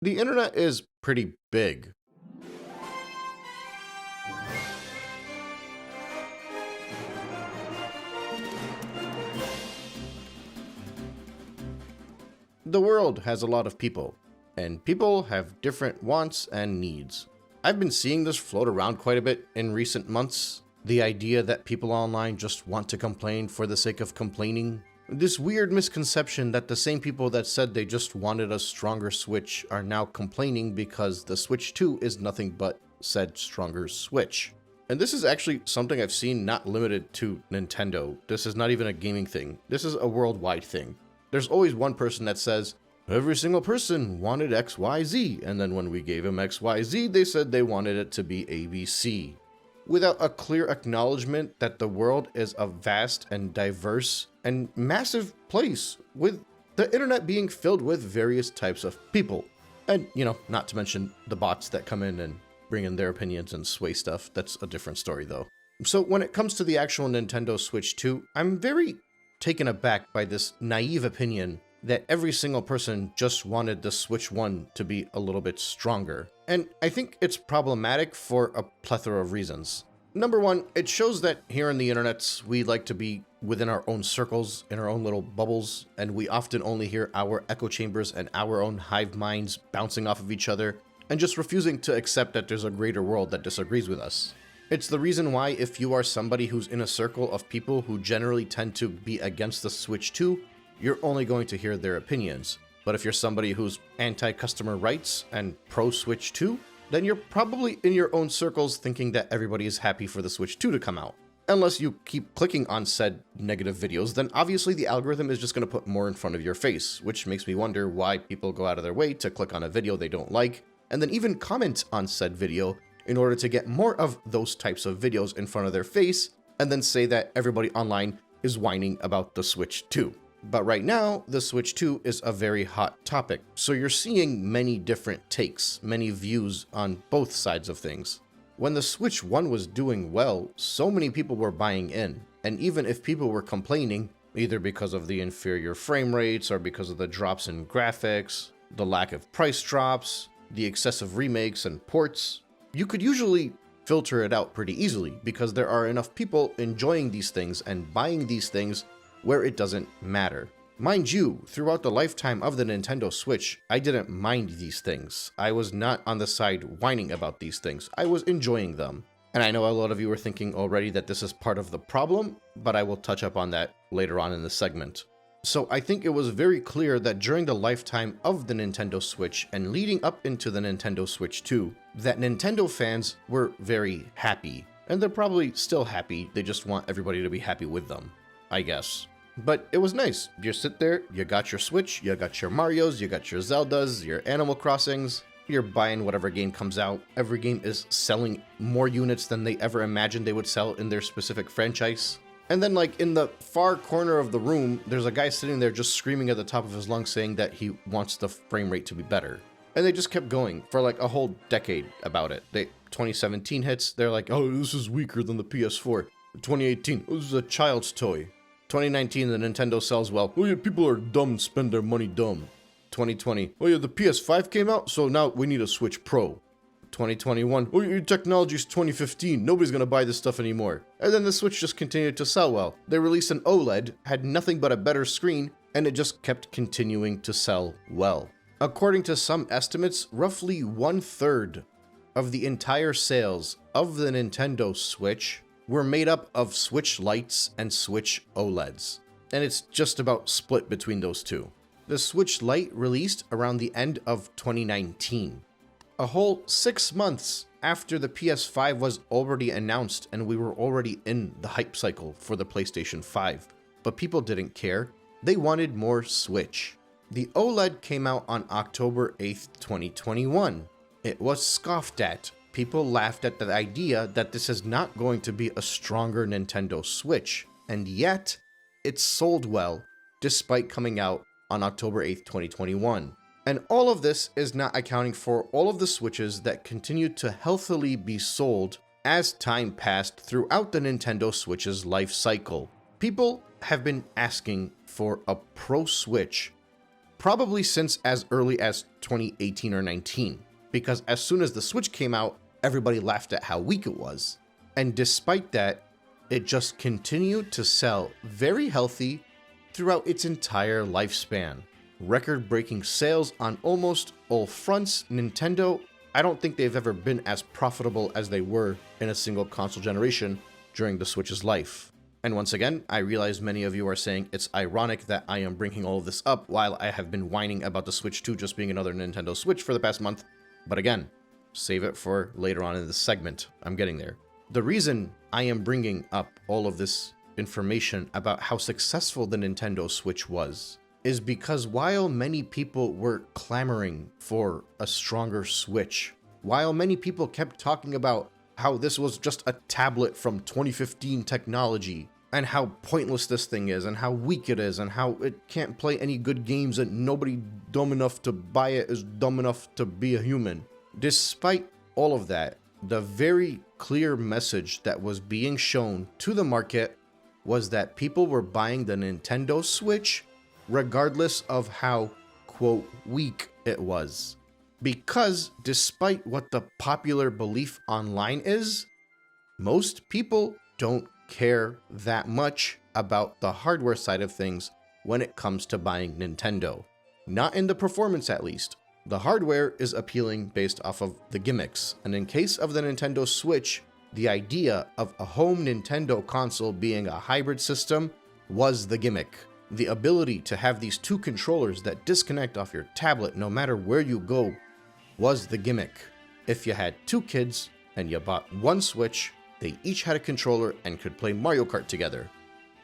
The internet is pretty big. The world has a lot of people, and people have different wants and needs. I've been seeing this float around quite a bit in recent months. The idea that people online just want to complain for the sake of complaining. This weird misconception that the same people that said they just wanted a stronger Switch are now complaining because the Switch 2 is nothing but said stronger Switch. And this is actually something I've seen not limited to Nintendo. This is not even a gaming thing. This is a worldwide thing. There's always one person that says, every single person wanted XYZ, and then when we gave them XYZ, they said they wanted it to be ABC. Without a clear acknowledgement that the world is a vast and diverse and massive place, with the internet being filled with various types of people. And, not to mention the bots that come in and bring in their opinions and sway stuff. That's a different story though. So when it comes to the actual Nintendo Switch 2, I'm very taken aback by this naive opinion that every single person just wanted the Switch 1 to be a little bit stronger. And I think it's problematic for a plethora of reasons. Number one, it shows that here on the internets, we like to be within our own circles, in our own little bubbles, and we often only hear our echo chambers and our own hive minds bouncing off of each other, and just refusing to accept that there's a greater world that disagrees with us. It's the reason why if you are somebody who's in a circle of people who generally tend to be against the Switch 2, you're only going to hear their opinions. But if you're somebody who's anti-customer rights and pro-Switch 2, then you're probably in your own circles thinking that everybody is happy for the Switch 2 to come out. Unless you keep clicking on said negative videos, then obviously the algorithm is just going to put more in front of your face, which makes me wonder why people go out of their way to click on a video they don't like, and then even comment on said video in order to get more of those types of videos in front of their face, and then say that everybody online is whining about the Switch 2. But right now, the Switch 2 is a very hot topic, so you're seeing many different takes, many views on both sides of things. When the Switch 1 was doing well, so many people were buying in, and even if people were complaining, either because of the inferior frame rates or because of the drops in graphics, the lack of price drops, the excessive remakes and ports, you could usually filter it out pretty easily because there are enough people enjoying these things and buying these things where it doesn't matter. Mind you, throughout the lifetime of the Nintendo Switch, I didn't mind these things. I was not on the side whining about these things. I was enjoying them. And I know a lot of you are thinking already that this is part of the problem, but I will touch up on that later on in the segment. So I think it was very clear that during the lifetime of the Nintendo Switch and leading up into the Nintendo Switch 2, that Nintendo fans were very happy. And they're probably still happy, they just want everybody to be happy with them, I guess. But it was nice. You sit there, you got your Switch, you got your Marios, you got your Zeldas, your Animal Crossings, you're buying whatever game comes out. Every game is selling more units than they ever imagined they would sell in their specific franchise. And then like in the far corner of the room, there's a guy sitting there just screaming at the top of his lungs saying that he wants the frame rate to be better. And they just kept going for like a whole decade about it. 2017 hits, they're like, oh, this is weaker than the PS4. 2018, oh, this is a child's toy. 2019, the Nintendo sells well. Oh yeah, people are dumb, spend their money dumb. 2020, oh yeah, the PS5 came out, so now we need a Switch Pro. 2021, oh your technology's 2015, nobody's gonna buy this stuff anymore. And then the Switch just continued to sell well. They released an OLED, had nothing but a better screen, and it just kept continuing to sell well. According to some estimates, roughly 1/3 of the entire sales of the Nintendo Switch were made up of Switch Lites and Switch OLEDs. And it's just about split between those two. The Switch Lite released around the end of 2019. A whole 6 months after the PS5 was already announced and we were already in the hype cycle for the PlayStation 5. But people didn't care. They wanted more Switch. The OLED came out on October 8th, 2021. It was scoffed at. People laughed at the idea that this is not going to be a stronger Nintendo Switch. And yet, it sold well, despite coming out on October 8th, 2021. And all of this is not accounting for all of the Switches that continued to healthily be sold as time passed throughout the Nintendo Switch's life cycle. People have been asking for a Pro Switch probably since as early as 2018 or 19, because as soon as the Switch came out, everybody laughed at how weak it was. And despite that, it just continued to sell very healthy throughout its entire lifespan. Record-breaking sales on almost all fronts. Nintendo, I don't think they've ever been as profitable as they were in a single console generation during the Switch's life. And once again, I realize many of you are saying it's ironic that I am bringing all of this up while I have been whining about the Switch 2 just being another Nintendo Switch for the past month. But again, save it for later on in this segment. I'm getting there. The reason I am bringing up all of this information about how successful the Nintendo Switch was is because while many people were clamoring for a stronger Switch, while many people kept talking about how this was just a tablet from 2015 technology, and how pointless this thing is, and how weak it is, and how it can't play any good games, and nobody dumb enough to buy it is dumb enough to be a human. Despite all of that, the very clear message that was being shown to the market was that people were buying the Nintendo Switch regardless of how, quote, weak it was. Because despite what the popular belief online is, most people don't care that much about the hardware side of things when it comes to buying Nintendo. Not in the performance, at least. The hardware is appealing based off of the gimmicks, and in case of the Nintendo Switch, the idea of a home Nintendo console being a hybrid system was the gimmick. The ability to have these two controllers that disconnect off your tablet no matter where you go was the gimmick. If you had two kids and you bought one Switch, they each had a controller and could play Mario Kart together.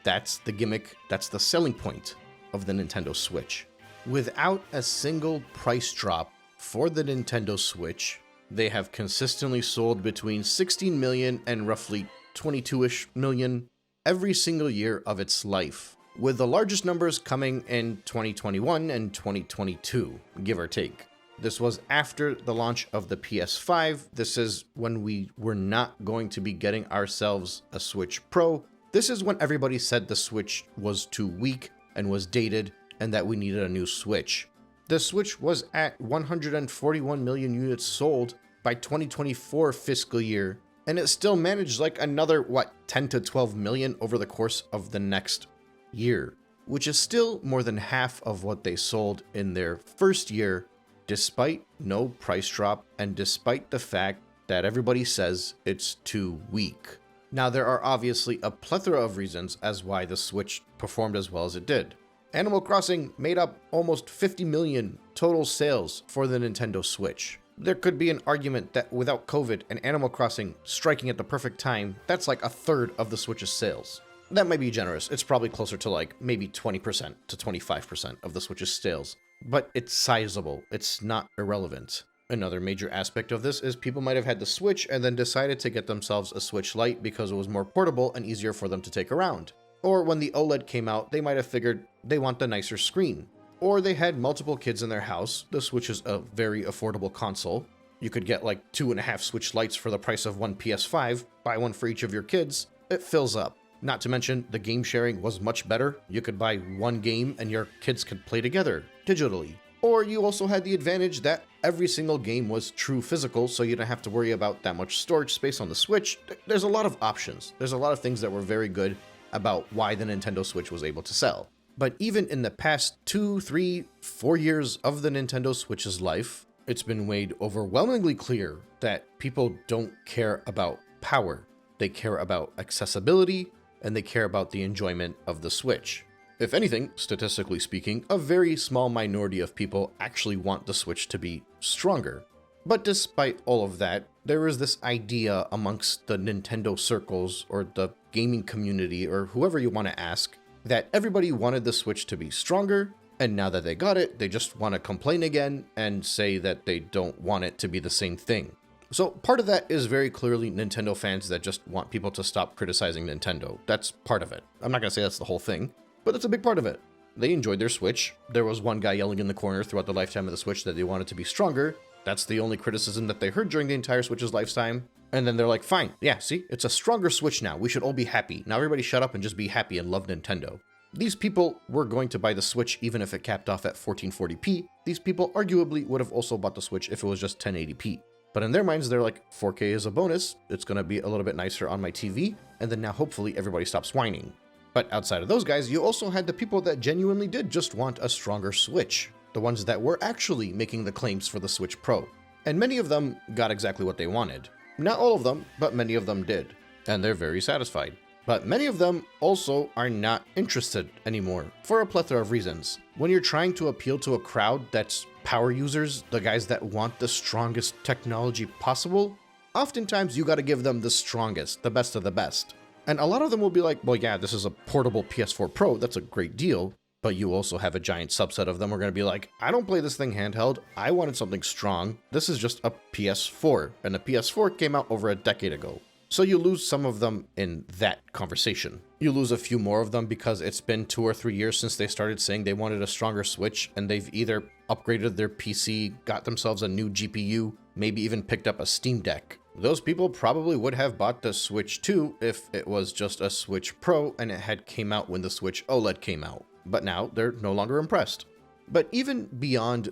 That's the gimmick, that's the selling point of the Nintendo Switch. Without a single price drop for the Nintendo Switch, they have consistently sold between 16 million and roughly 22-ish million every single year of its life, with the largest numbers coming in 2021 and 2022, give or take. This was after the launch of the PS5. This is when we were not going to be getting ourselves a Switch Pro. This is when everybody said the Switch was too weak and was dated and that we needed a new Switch. The Switch was at 141 million units sold by 2024 fiscal year, and it still managed like another, 10 to 12 million over the course of the next year, which is still more than half of what they sold in their first year, despite no price drop and despite the fact that everybody says it's too weak. Now, there are obviously a plethora of reasons as why the Switch performed as well as it did. Animal Crossing made up almost 50 million total sales for the Nintendo Switch. There could be an argument that without COVID and Animal Crossing striking at the perfect time, that's like a third of the Switch's sales. That might be generous. It's probably closer to like maybe 20% to 25% of the Switch's sales. But it's sizable. It's not irrelevant. Another major aspect of this is people might have had the Switch and then decided to get themselves a Switch Lite because it was more portable and easier for them to take around. Or when the OLED came out, they might have figured they want the nicer screen. Or they had multiple kids in their house. The Switch is a very affordable console. You could get like 2.5 Switch Lites for the price of one PS5, buy one for each of your kids. It fills up. Not to mention, the game sharing was much better. You could buy one game and your kids could play together, digitally. Or you also had the advantage that every single game was true physical, so you didn't have to worry about that much storage space on the Switch. There's a lot of options. There's a lot of things that were very good about why the Nintendo Switch was able to sell. But even in the past 2, 3, 4 years of the Nintendo Switch's life, it's been made overwhelmingly clear that people don't care about power. They care about accessibility, and they care about the enjoyment of the Switch. If anything, statistically speaking, a very small minority of people actually want the Switch to be stronger. But despite all of that, there is this idea amongst the Nintendo circles or the gaming community or whoever you want to ask that everybody wanted the Switch to be stronger, and now that they got it, they just want to complain again and say that they don't want it to be the same thing. So part of that is very clearly Nintendo fans that just want people to stop criticizing Nintendo. That's part of it. I'm not going to say that's the whole thing, but that's a big part of it. They enjoyed their Switch. There was one guy yelling in the corner throughout the lifetime of the Switch that they wanted to be stronger. That's the only criticism that they heard during the entire Switch's lifetime. And then they're like, fine, yeah, see, it's a stronger Switch now. We should all be happy. Now everybody shut up and just be happy and love Nintendo. These people were going to buy the Switch even if it capped off at 1440p. These people arguably would have also bought the Switch if it was just 1080p. But in their minds, they're like, 4K is a bonus, it's going to be a little bit nicer on my TV, and then now hopefully everybody stops whining. But outside of those guys, you also had the people that genuinely did just want a stronger Switch, the ones that were actually making the claims for the Switch Pro. And many of them got exactly what they wanted. Not all of them, but many of them did, and they're very satisfied. But many of them also are not interested anymore, for a plethora of reasons. When you're trying to appeal to a crowd that's power users, the guys that want the strongest technology possible, oftentimes you gotta give them the strongest, the best of the best. And a lot of them will be like, well, yeah, this is a portable PS4 Pro, that's a great deal. But you also have a giant subset of them who are gonna be like, I don't play this thing handheld, I wanted something strong, this is just a PS4, and the PS4 came out over a decade ago. So you lose some of them in that conversation. You lose a few more of them because it's been 2 or 3 years since they started saying they wanted a stronger Switch, and they've either upgraded their PC, got themselves a new GPU, maybe even picked up a Steam Deck. Those people probably would have bought the Switch 2 if it was just a Switch Pro and it had came out when the Switch OLED came out. But now they're no longer impressed. But even beyond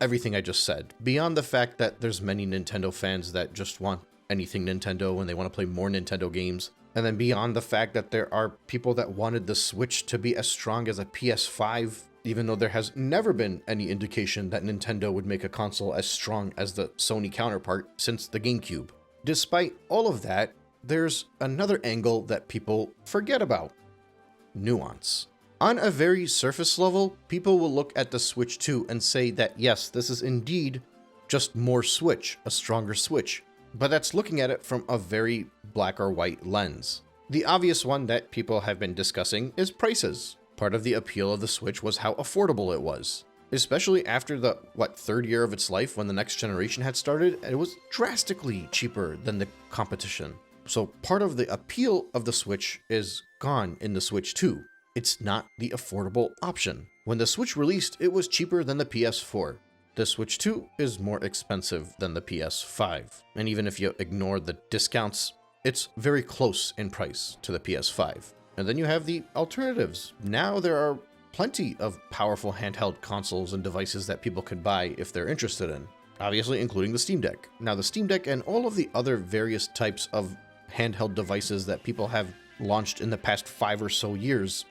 everything I just said, beyond the fact that there's many Nintendo fans that just want anything Nintendo and they want to play more Nintendo games, and then beyond the fact that there are people that wanted the Switch to be as strong as a PS5, even though there has never been any indication that Nintendo would make a console as strong as the Sony counterpart since the GameCube. Despite all of that, there's another angle that people forget about: nuance. On a very surface level, people will look at the Switch 2 and say that yes, this is indeed just more Switch, a stronger Switch. But that's looking at it from a very black or white lens. The obvious one that people have been discussing is prices. Part of the appeal of the Switch was how affordable it was. Especially after the, third year of its life when the next generation had started, it was drastically cheaper than the competition. So part of the appeal of the Switch is gone in the Switch 2. It's not the affordable option. When the Switch released, it was cheaper than the PS4. The Switch 2 is more expensive than the PS5, and even if you ignore the discounts, it's very close in price to the PS5. And then you have the alternatives. Now there are plenty of powerful handheld consoles and devices that people can buy if they're interested in, obviously including the Steam Deck. Now the Steam Deck and all of the other various types of handheld devices that people have launched in the past 5 or so years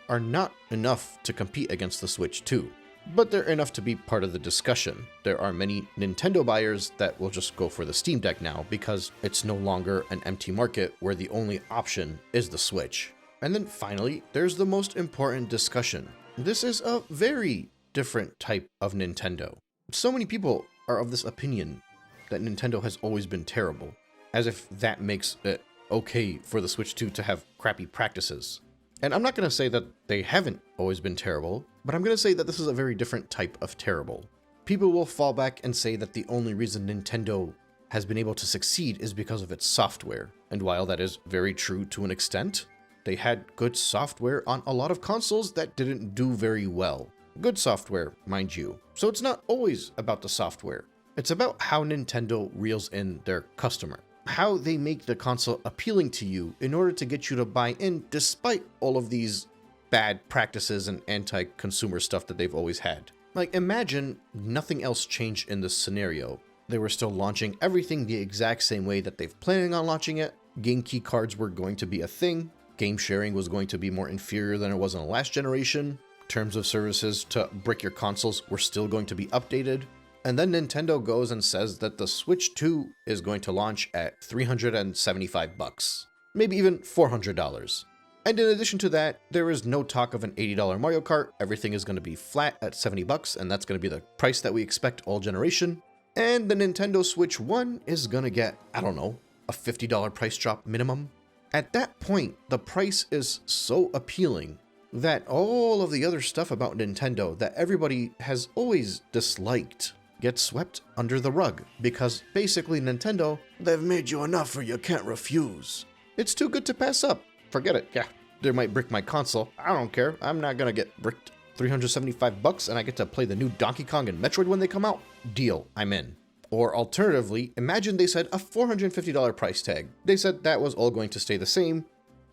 are not enough to compete against the Switch 2. But they're enough to be part of the discussion. There are many Nintendo buyers that will just go for the Steam Deck now because it's no longer an empty market where the only option is the Switch. And then finally, there's the most important discussion. This is a very different type of Nintendo. So many people are of this opinion that Nintendo has always been terrible, as if that makes it okay for the Switch 2 to have crappy practices. And I'm not going to say that they haven't always been terrible, but I'm going to say that this is a very different type of terrible. People will fall back and say that the only reason Nintendo has been able to succeed is because of its software. And while that is very true to an extent, they had good software on a lot of consoles that didn't do very well. Good software, mind you. So it's not always about the software. It's about how Nintendo reels in their customer. How they make the console appealing to you in order to get you to buy in despite all of these bad practices and anti-consumer stuff that they've always had. Like, imagine nothing else changed in this scenario. They were still launching everything the exact same way that they've planning on launching it. Game key cards were going to be a thing. Game sharing was going to be more inferior than it was in the last generation. Terms of services to brick your consoles were still going to be updated. And then Nintendo goes and says that the Switch 2 is going to launch at $375, maybe even $400. And in addition to that, there is no talk of an $80 Mario Kart. Everything is going to be flat at $70, and that's going to be the price that we expect all generation. And the Nintendo Switch 1 is going to get, I don't know, a $50 price drop minimum. At that point, the price is so appealing that all of the other stuff about Nintendo that everybody has always disliked gets swept under the rug, because basically Nintendo, they've made you enough or you can't refuse. It's too good to pass up. Forget it. Yeah, they might brick my console. I don't care. I'm not gonna get bricked. $375 and I get to play the new Donkey Kong and Metroid when they come out? Deal, I'm in. Or alternatively, imagine they said a $450 price tag. They said that was all going to stay the same,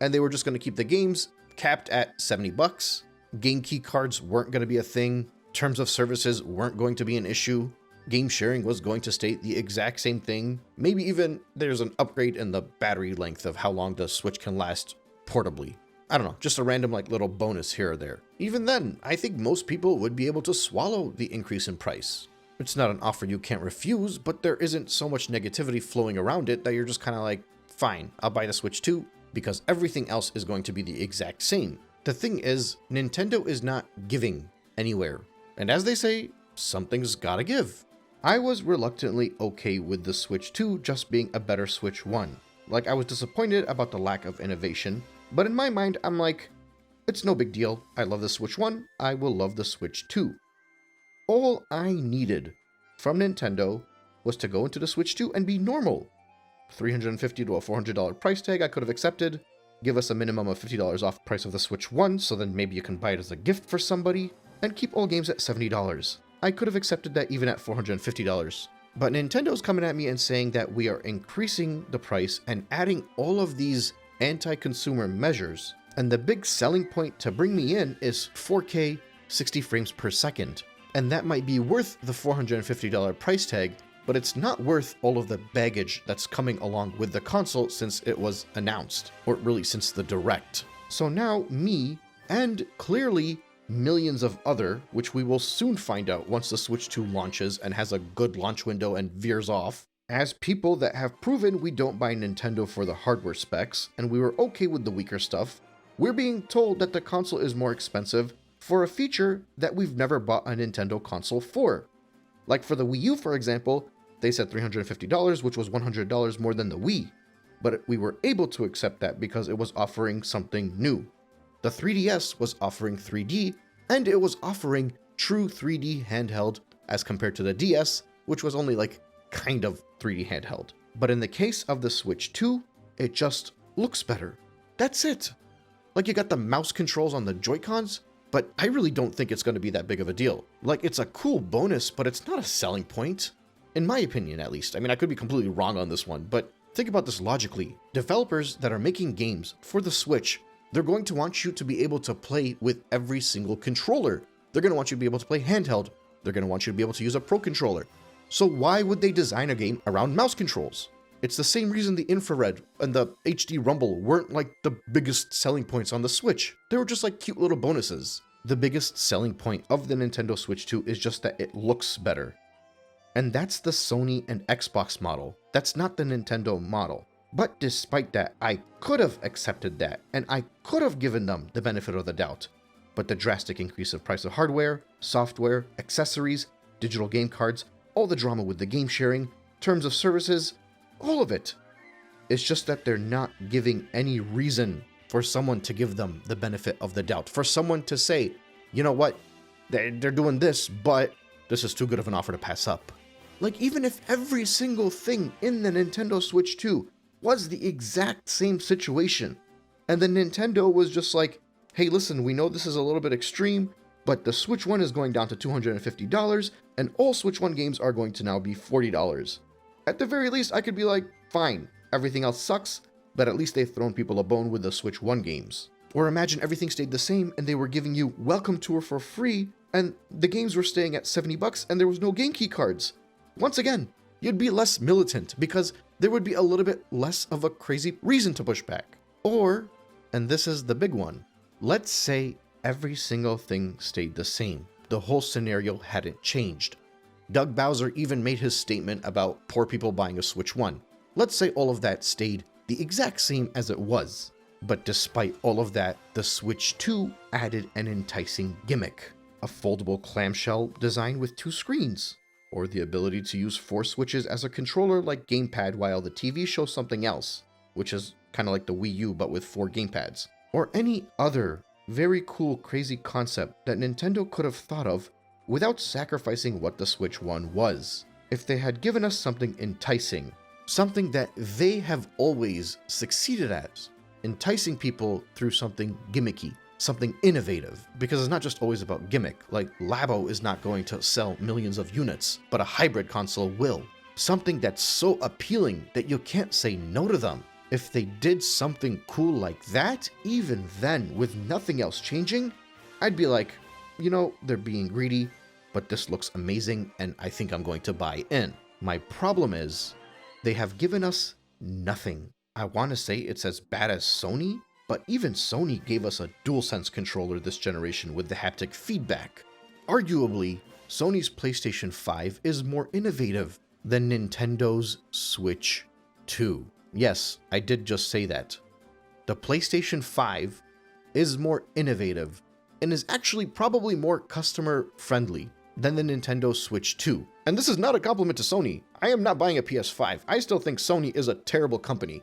and they were just going to keep the games capped at 70 bucks. Game key cards weren't going to be a thing. Terms of services weren't going to be an issue. Game sharing was going to stay the exact same thing. Maybe even there's an upgrade in the battery length of how long the Switch can last portably. I don't know, just a random little bonus here or there. Even then, I think most people would be able to swallow the increase in price. It's not an offer you can't refuse, but there isn't so much negativity flowing around it that you're just kind of like, fine, I'll buy the Switch too, because everything else is going to be the exact same. The thing is, Nintendo is not giving anywhere. And as they say, something's gotta give. I was reluctantly okay with the Switch 2 just being a better Switch 1. I was disappointed about the lack of innovation, but in my mind, I'm like, it's no big deal. I love the Switch 1, I will love the Switch 2. All I needed from Nintendo was to go into the Switch 2 and be normal. $350 to a $400 price tag I could have accepted, give us a minimum of $50 off price of the Switch 1, so then maybe you can buy it as a gift for somebody, and keep all games at $70. I could have accepted that even at $450. But Nintendo's coming at me and saying that we are increasing the price and adding all of these anti-consumer measures, and the big selling point to bring me in is 4K 60 frames per second. And that might be worth the $450 price tag, but it's not worth all of the baggage that's coming along with the console since it was announced, or really since the Direct. So now me, and clearly millions of other, which we will soon find out once the Switch 2 launches and has a good launch window and veers off, as people that have proven we don't buy Nintendo for the hardware specs, and we were okay with the weaker stuff, we're being told that the console is more expensive for a feature that we've never bought a Nintendo console for. Like for the Wii U, for example, they said $350, which was $100 more than the Wii, but we were able to accept that because it was offering something new. The 3DS was offering 3D, and it was offering true 3D handheld as compared to the DS, which was only kind of 3D handheld. But in the case of the Switch 2, it just looks better. That's it. You got the mouse controls on the Joy-Cons, but I really don't think it's going to be that big of a deal. It's a cool bonus, but it's not a selling point. In my opinion, at least. I mean, I could be completely wrong on this one, but think about this logically. Developers that are making games for the Switch, they're going to want you to be able to play with every single controller. They're going to want you to be able to play handheld. They're going to want you to be able to use a Pro Controller. So why would they design a game around mouse controls? It's the same reason the infrared and the HD Rumble weren't the biggest selling points on the Switch. They were just cute little bonuses. The biggest selling point of the Nintendo Switch 2 is just that it looks better. And that's the Sony and Xbox model. That's not the Nintendo model. But despite that, I could have accepted that, and I could have given them the benefit of the doubt. But the drastic increase of price of hardware, software, accessories, digital game cards, all the drama with the game sharing, terms of services, all of it. It's just that they're not giving any reason for someone to give them the benefit of the doubt. For someone to say, you know what, they're doing this, but this is too good of an offer to pass up. Even if every single thing in the Nintendo Switch 2 was the exact same situation, and then Nintendo was just hey listen, we know this is a little bit extreme, but the Switch 1 is going down to $250, and all Switch 1 games are going to now be $40. At the very least, I could be fine, everything else sucks, but at least they've thrown people a bone with the Switch 1 games. Or imagine everything stayed the same and they were giving you Welcome Tour for free, and the games were staying at 70 bucks and there was no game key cards. Once again, you'd be less militant because there would be a little bit less of a crazy reason to push back. Or, and this is the big one, let's say every single thing stayed the same. The whole scenario hadn't changed. Doug Bowser even made his statement about poor people buying a Switch 1. Let's say all of that stayed the exact same as it was. But despite all of that, the Switch 2 added an enticing gimmick. A foldable clamshell design with 2 screens. Or the ability to use 4 switches as a controller like gamepad while the TV shows something else, which is kind of like the Wii U but with 4 gamepads. Or any other very cool crazy concept that Nintendo could have thought of without sacrificing what the Switch 1 was. If they had given us something enticing, something that they have always succeeded at, enticing people through something gimmicky, something innovative, because it's not just always about gimmick. Labo is not going to sell millions of units, but a hybrid console will. Something that's so appealing that you can't say no to them. If they did something cool like that, even then, with nothing else changing, I'd be like, they're being greedy, but this looks amazing and I think I'm going to buy in. My problem is they have given us nothing. I want to say it's as bad as Sony, but even Sony gave us a DualSense controller this generation with the haptic feedback. Arguably, Sony's PlayStation 5 is more innovative than Nintendo's Switch 2. Yes, I did just say that. The PlayStation 5 is more innovative and is actually probably more customer friendly than the Nintendo Switch 2. And this is not a compliment to Sony. I am not buying a PS5. I still think Sony is a terrible company.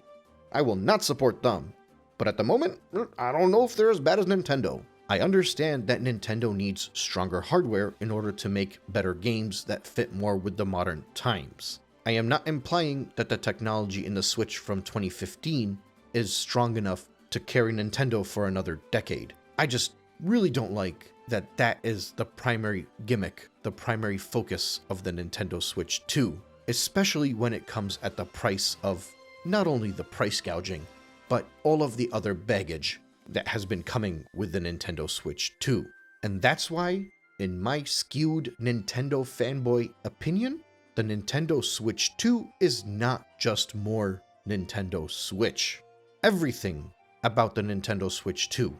I will not support them. But at the moment, I don't know if they're as bad as Nintendo. I understand that Nintendo needs stronger hardware in order to make better games that fit more with the modern times. I am not implying that the technology in the Switch from 2015 is strong enough to carry Nintendo for another decade. I just really don't like that is the primary gimmick, the primary focus of the Nintendo Switch 2, especially when it comes at the price of not only the price gouging, but all of the other baggage that has been coming with the Nintendo Switch 2. And that's why, in my skewed Nintendo fanboy opinion, the Nintendo Switch 2 is not just more Nintendo Switch. Everything about the Nintendo Switch 2,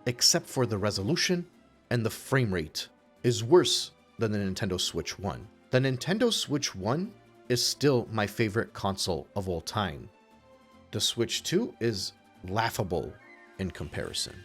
except for the resolution and the frame rate, is worse than the Nintendo Switch 1. The Nintendo Switch 1 is still my favorite console of all time. The Switch 2 is laughable in comparison.